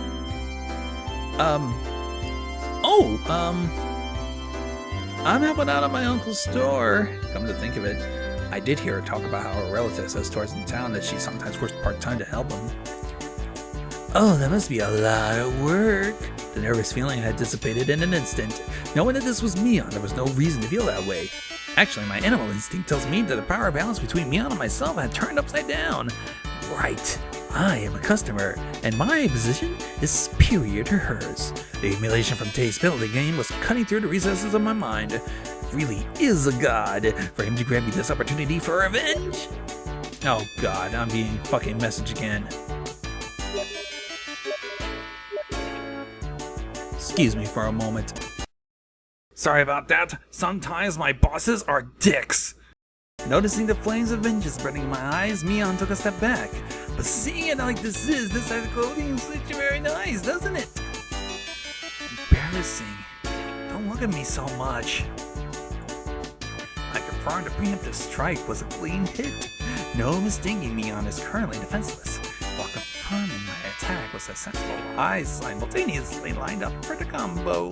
I'm helping out at my uncle's store. Come to think of it, I did hear her talk about how her relative says towards in town that she sometimes works part-time to help him. Oh, that must be a lot of work. The nervous feeling had dissipated in an instant. Knowing that this was Mion, there was no reason to feel that way. Actually, my animal instinct tells me that the power balance between Mion and myself had turned upside down. Right. I am a customer, and my position is superior to hers. The humiliation from Tay's penalty game was cutting through the recesses of my mind. It really is a god for him to grant me this opportunity for revenge. Oh god, I'm being fucking messaged again. Excuse me for a moment. Sorry about that. Sometimes my bosses are dicks. Noticing the flames of vengeance burning in my eyes, Mion took a step back. But seeing it like this type of clothing is very nice, doesn't it? Embarrassing. Don't look at me so much. I confirmed a preemptive strike was a clean hit. No mistaking Mion is currently defenseless, while confirming my attack was successful. Eyes simultaneously lined up for the combo.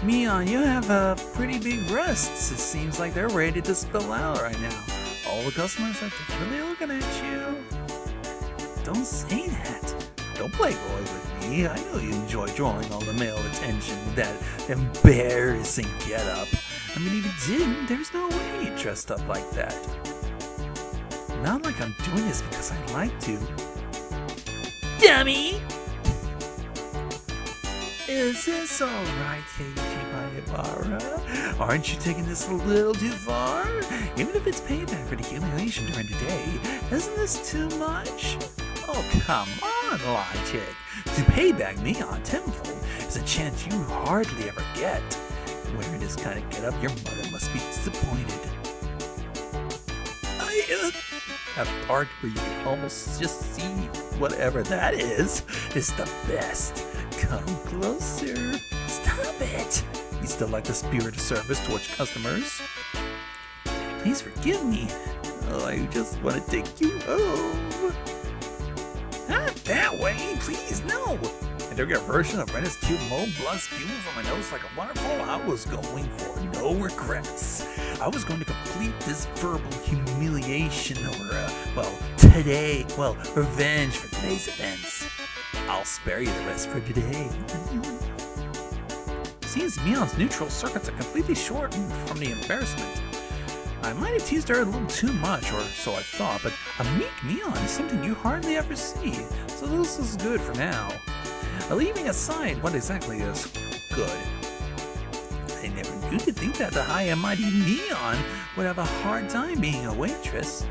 Mion, you have pretty big breasts. It seems like they're ready to spill out right now. All the customers are definitely looking at you. Don't say that. Don't play boy with me. I know you enjoy drawing all the male attention with that embarrassing getup. I mean, if you didn't, there's no way you dressed up like that. Not like I'm doing this because I like to. Dummy! Is this alright, Keiji Maibara? Aren't you taking this a little too far? Even if it's payback for the humiliation during the day, isn't this too much? Oh, come on, Logic. To pay back Mion tenfold is a chance you hardly ever get. Wearing this kind of getup, your mother must be disappointed. That part where you can almost just see whatever that is the best. Come closer. Stop it. You still like the spirit of service towards customers? Please forgive me. Oh, I just want to take you home. Not that way, please, no. And to get a version of Renna's cute mole blood spewing from my nose like a waterfall, I was going for no regrets. I was going to complete this verbal humiliation revenge for today's events. I'll spare you the rest for today. Seems Mion's neutral circuits are completely shortened from the embarrassment. I might have teased her a little too much, or so I thought, but a meek Mion is something you hardly ever see, so this is good for now. Leaving aside what exactly is good. I never knew to think that the high and mighty Mion would have a hard time being a waitress.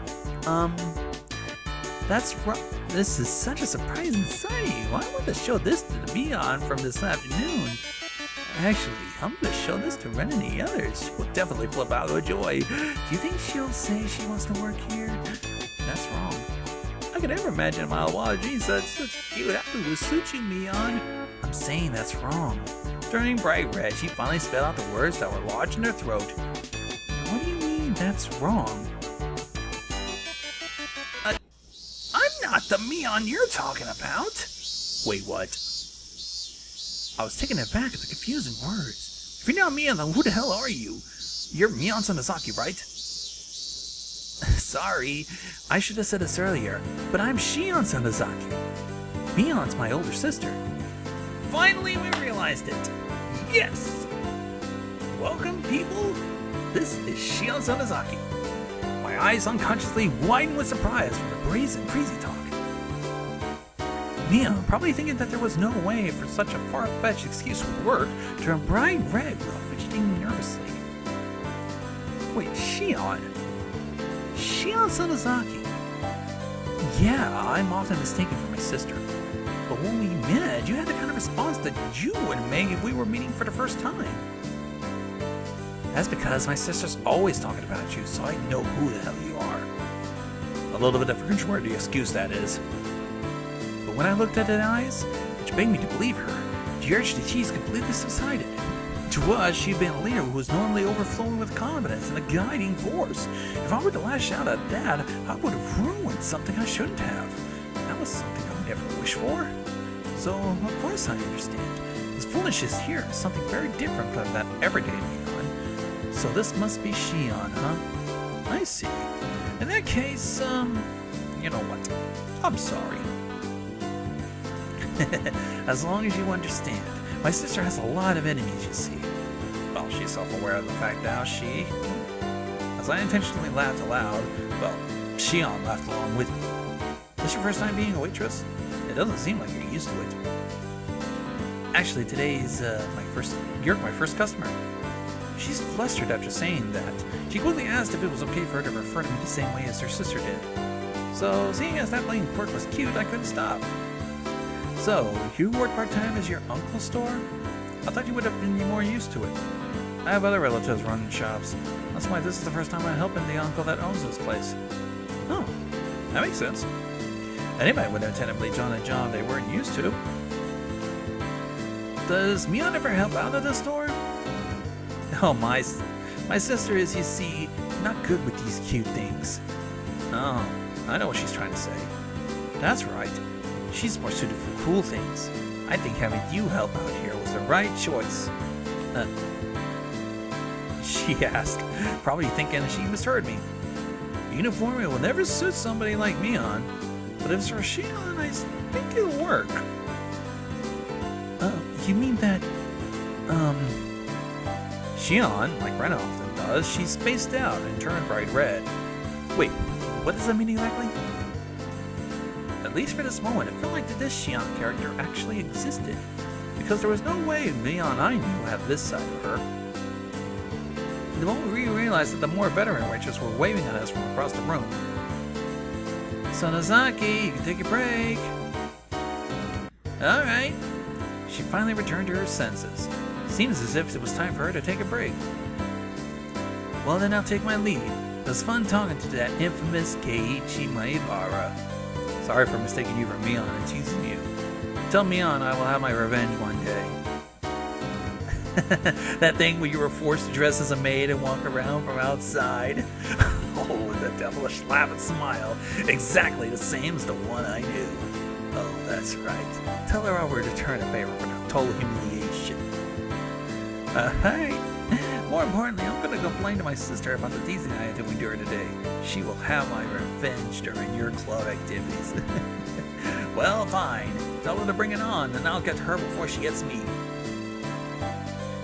That's right. This is such a surprising sight. Well, I want to show this to the Mion from this afternoon. Actually, I'm going to show this to Ren and the others. She will definitely flip out with joy. Do you think she'll say she wants to work here? That's wrong. I could never imagine my wild dreams such a cute outfit would suit you, Mion. I'm saying that's wrong. Turning bright red, she finally spelled out the words that were lodged in her throat. What do you mean that's wrong? I'm not the Mion you're talking about. Wait, what? I was taken aback at the confusing words. If you're not Mion, then who the hell are you? You're Shion Sonozaki, right? Sorry, I should have said this earlier, but I'm Shion Sonozaki. Mion's my older sister. Finally, we realized it. Yes! Welcome, people. This is Shion Sonozaki. My eyes unconsciously widen with surprise from the brazen, crazy talk. Mion, probably thinking that there was no way for such a far-fetched excuse would work, turned bright red while fidgeting nervously. Wait, Shion? Shion Sonozaki? Yeah, I'm often mistaken for my sister. But when we met, you had the kind of response that you would make if we were meeting for the first time. That's because my sister's always talking about you, so I know who the hell you are. A little bit of a French word to excuse, that is. But when I looked at her eyes, which made me to believe her, the urge to tease completely subsided. To us, she'd been a leader who was normally overflowing with confidence and a guiding force. If I were to lash out at that, I would have ruined something I shouldn't have. That was something I would never wish for. So, of course I understand. This foolishness here is something very different from that everyday Leon. So this must be Shion, huh? I see. In that case, you know what? I'm sorry. As long as you understand. My sister has a lot of enemies, you see. Well, she's self-aware of the fact now she... As I intentionally laughed aloud, well, Shion laughed along with me. This your first time being a waitress? It doesn't seem like you're used to it. Actually, today's you're my first customer. She's flustered after saying that. She quickly asked if it was okay for her to refer to me the same way as her sister did. So, seeing as that blatant quirk was cute, I couldn't stop. So, you work part-time as your uncle's store? I thought you would have been more used to it. I have other relatives running shops. That's why this is the first time I'm helping the uncle that owns this place. Oh, that makes sense. Anybody would attentively join a job they weren't used to. Does Mion ever help out at the store? Oh, my sister is, you see, not good with these cute things. Oh, I know what she's trying to say. That's right. She's more suited for cool things. I think having you help out here was the right choice. She asked, probably thinking she misheard me. Uniform will never suit somebody like Mion, but if it's for Shion, I think it'll work. You mean that, Shion, like Ren often does, she's spaced out and turned bright red. Wait, what does that mean exactly? At least for this moment, it felt like that this Shion character actually existed, because there was no way Mion I knew had this side of her. The moment we realized that the more veteran waitress were waving at us from across the room. Sonozaki, you can take a break. Alright. She finally returned to her senses. Seems as if it was time for her to take a break. Well then, I'll take my leave. It was fun talking to that infamous Keiichi Maibara. Sorry for mistaking you for Mion and teasing you. Tell Mion I will have my revenge one day. That thing where you were forced to dress as a maid and walk around from outside. Oh, the devilish laugh and smile. Exactly the same as the one I knew. Oh, that's right. Tell her I will return a favor for the total humiliation. Alright. More importantly, I'm going to complain to my sister about the teasing I had to endure today. She will have my revenge during your club activities. Well, fine. Tell her to bring it on, and I'll get her before she gets me.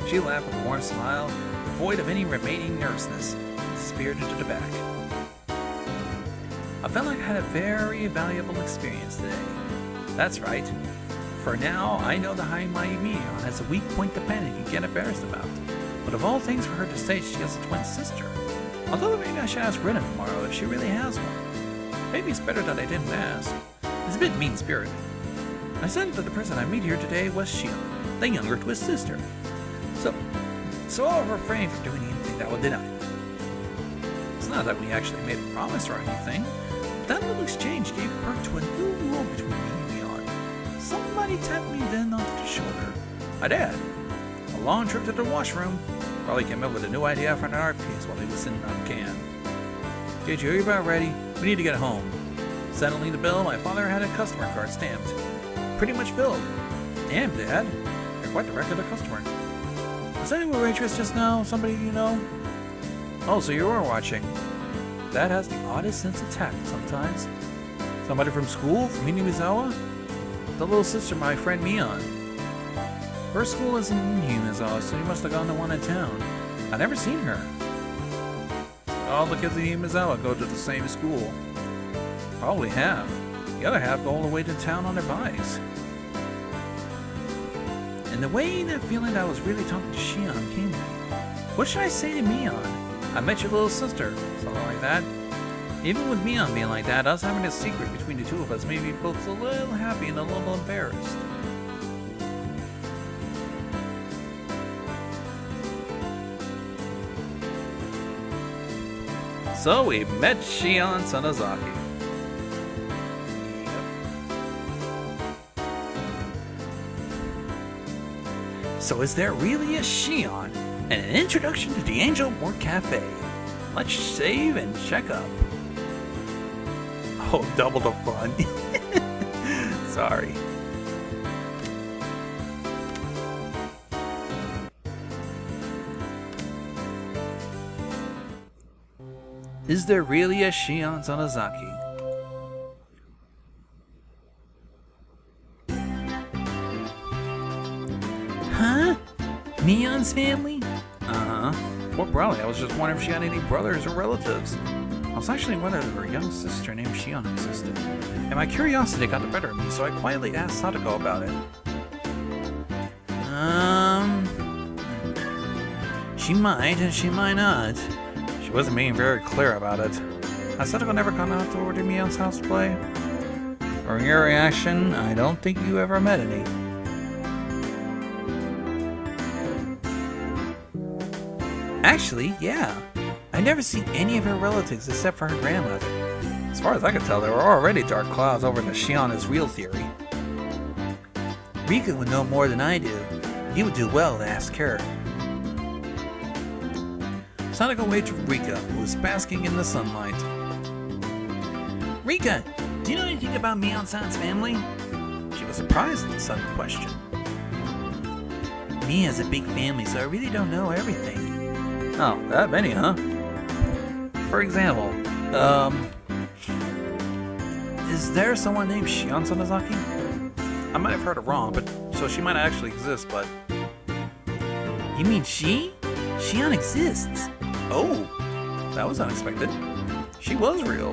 She laughed with a warm smile, devoid of any remaining nervousness, and disappeared into the back. I felt like I had a very valuable experience today. That's right. For now, I know the Mion has a weak point to panic and get embarrassed about. But of all things for her to say she has a twin sister, although maybe I should ask Rina tomorrow if she really has one. Maybe it's better that I didn't ask. It's a bit mean-spirited. I said that the person I meet here today was Shion, the younger twin sister. So I'll refrain from doing anything that would deny it. It's not that we actually made a promise or anything, but that little exchange gave birth to a new rule between me and Mion. Somebody tapped me then onto the shoulder. My dad. A long trip to the washroom. Probably came up with a new idea for an art piece while he was sitting on the can. JJ, are you about ready? We need to get home. Settling the bill, my father had a customer card stamped. Pretty much filled. Damn, Dad. You're quite the regular customer. Was anyone waitress just now? Somebody you know? Oh, so you were watching. Dad has the oddest sense of tact sometimes. Somebody from school? From Hinamizawa? The little sister of my friend Mion. Her school is in Hinamizawa, so you must have gone to one in town. I've never seen her. All the kids in Hinamizawa go to the same school. Probably half. The other half go all the way to town on their bikes. And the way that feeling that I was really talking to Shion came to me. What should I say to Mion? I met your little sister. Something like that. Even with Mion being like that, us having a secret between the two of us made me both a little happy and a little embarrassed. So we met Shion Sonozaki. So is there really a Shion and an introduction to the Angel Mort Cafe? Let's save and check up. Oh, double the fun. Sorry. Is there really a Shion Sonozaki? Huh? Mion's family? Uh-huh. Well, probably. I was just wondering if she had any brothers or relatives. I was actually wondering if her young sister named Shion existed. And my curiosity got the better of me, so I quietly asked Sadako about it. She might, and she might not. She wasn't being very clear about it. Has Sadako never gone out to order Mion's house to play? From your reaction, I don't think you ever met any. Actually, yeah. I never see any of her relatives except for her grandmother. As far as I could tell, there were already dark clouds over the Shion is real theory. Rika would know more than I do. You would do well to ask her. Sadako waved to Rika, who was basking in the sunlight. Rika, do you know anything about Mion-san's family? She was surprised at the sudden question. Mi has a big family, so I really don't know everything. Oh, that many, huh? For example, is there someone named Shion Sonozaki? I might have heard it wrong, but so she might actually exist, but... You mean she? Shion exists. Oh, that was unexpected. She was real.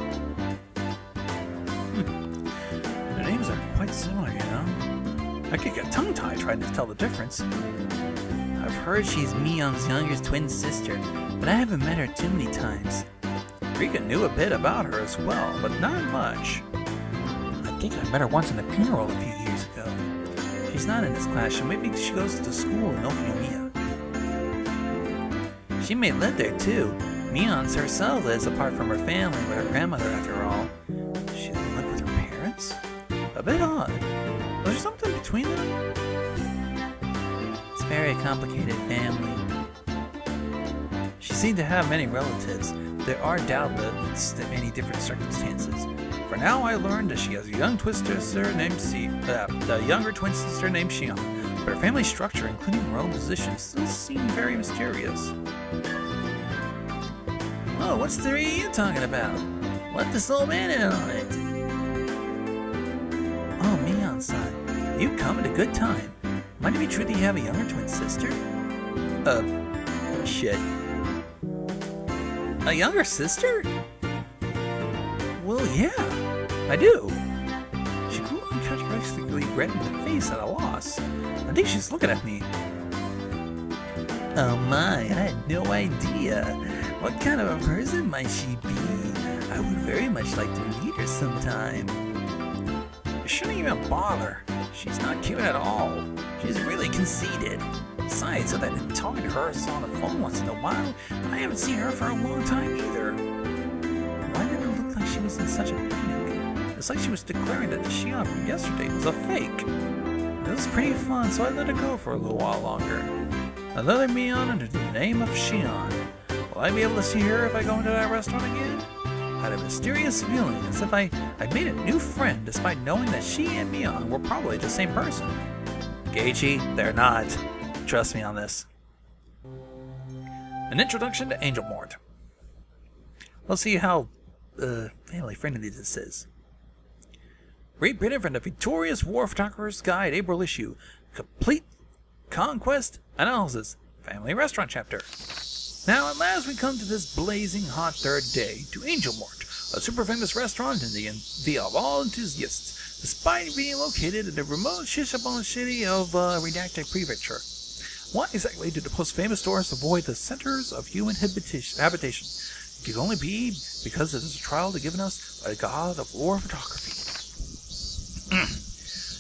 Their names are quite similar, you know? I could get tongue-tied trying to tell the difference. I've heard she's Mion's younger twin sister, but I haven't met her too many times. Rika knew a bit about her as well, but not much. I think I met her once in a funeral a few years ago. She's not in this class, so maybe she goes to school in Okinomiya. She may live there too. Mion's herself lives apart from her family with her grandmother after all. She doesn't live with her parents? A bit odd. Was there something between them? It's a very complicated family. She seemed to have many relatives. There are doubtless many different circumstances. For now, I learned that she has a young twin sister named the younger twin sister named Shion, but her family structure, including her own position, still seem very mysterious. Oh, what's the three you talking about? Let this old man in on it. Oh, Mion-san, you come at a good time. Might it be true that you have a younger twin sister? Shit. A younger sister? Well, yeah, I do. She grew uncharacteristically red in the face at a loss. I think she's looking at me. Oh my, I had no idea. What kind of a person might she be? I would very much like to meet her sometime. You shouldn't even bother. She's not cute at all. She's really conceited. Besides, other than talking to her on the phone once in a while, I haven't seen her for a long time either. Why did it look like she was in such a panic? It's like she was declaring that the Shion from yesterday was a fake. It was pretty fun, so I let it go for a little while longer. Another Mion under the name of Shion. Will I be able to see her if I go into that restaurant again? I had a mysterious feeling as if I made a new friend despite knowing that she and Mion were probably the same person. Geichi, they're not. Trust me on this. An introduction to Angel Mort. Let's see how family friendly this is. Reprinted from the Victorious War Photographer's Guide April issue. Complete Conquest Analysis. Family Restaurant Chapter. Now at last we come to this blazing hot third day to Angel Mort, a super famous restaurant in the envy of all enthusiasts, despite being located in the remote Shishabon city of Redacted Prefecture. Why exactly do the most famous tourists avoid the centers of human habitation? could only be because it is a trial given us by the god of war photography.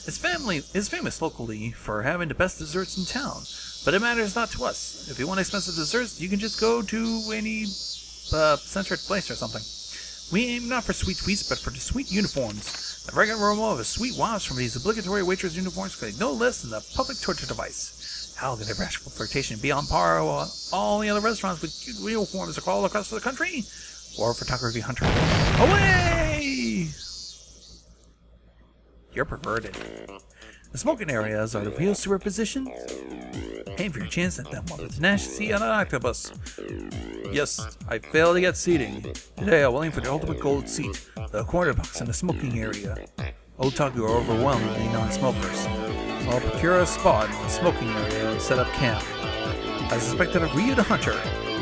His family is famous locally for having the best desserts in town, but it matters not to us. If you want expensive desserts, you can just go to any centric place or something. We aim not for sweet tweets, but for the sweet uniforms. The fragrant aroma of a sweet wafts from these obligatory waitress uniforms create no less than a public torture device. How can their bashful flirtation be on par with all the other restaurants with cute uniforms all across the country? War photography hunter. Away! You're perverted. The smoking areas are the real superpositions. Aim for your chance at them while the tenacity on an octopus. Yes, I failed to get seating. Today I will aim for the ultimate gold seat, the corner box in the smoking area. Otaku are overwhelmingly non-smokers, so I'll procure a spot in the smoking area and set up camp. I suspected of Ryu the Hunter.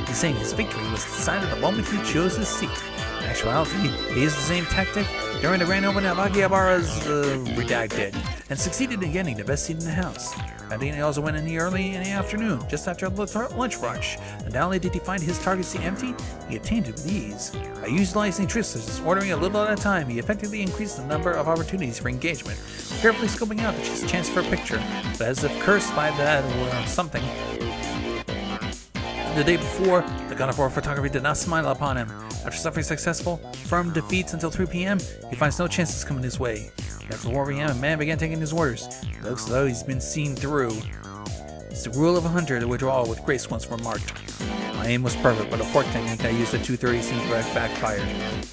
He's saying his victory was decided the moment he chose his seat. In actuality, he used the same tactic during the grand opening of Akihabara's Redacted, and succeeded in getting the best seat in the house. I think he also went in early in the afternoon, just after a lunch rush, and not only did he find his target seat empty, he obtained it with ease. By utilizing tricks such as ordering a little at a time, he effectively increased the number of opportunities for engagement, carefully scoping out the chance for a picture, but as if cursed by that or something. The day before, the god of war photography did not smile upon him. After suffering successful, firm defeats until 3 p.m., he finds no chances coming his way. After 4 p.m., a man began taking his orders. It looks as though he's been seen through. It's the rule of a hunter to withdraw with grace once we're marked. My aim was perfect, but a fork technique I used at 2:30 seemed to have backfired.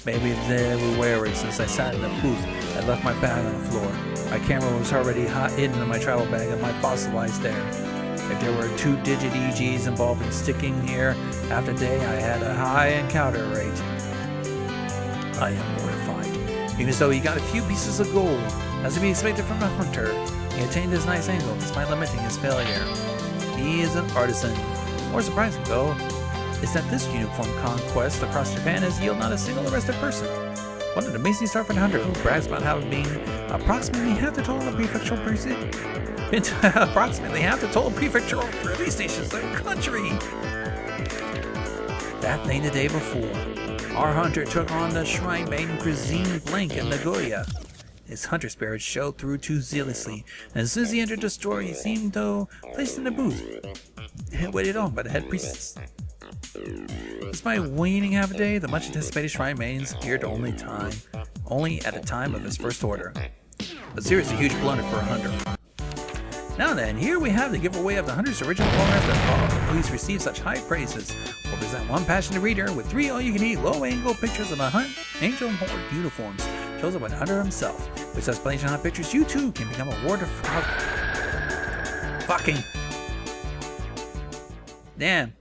Maybe they were wary since I sat in the booth and left my bag on the floor. My camera was already hidden in my travel bag and my fossilized there. If there were 2-digit EGs involved in sticking here, after day I had a high encounter rate. I am mortified. Even though he got a few pieces of gold, as to be expected from a hunter, he attained his nice angle despite limiting his failure. He is an artisan. More surprising, though, is that this uniform conquest across Japan has yielded not a single arrested person. What an amazing start for the hunter who brags about having being approximately half the total of prefectural approximately half the total prefectural police stations in the country. That thing the day before, our hunter took on the shrine maiden Cuisine Blank in Nagoya. His hunter spirit showed through too zealously, and as soon as he entered the store, he seemed, though, placed in a booth and waited on by the head priestess. Despite waiting half a day, the much anticipated shrine maidens appeared only at the time of his first order. A seriously huge blunder for a hunter. Now then, here we have the giveaway of the hunter's original photograph that please receive such high praises. We'll present one passionate reader with 3 all-you-can-eat low-angle pictures of the Angel Horde uniforms, chosen by the hunter himself. With such splendid hunt pictures, you too can become a ward of photography. Fucking. Damn.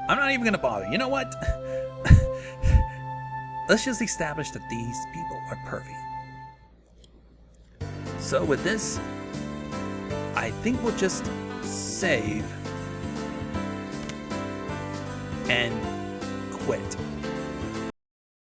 I'm not even gonna bother. You know what? Let's just establish that these people are pervy. So with this, I think we'll just save and quit.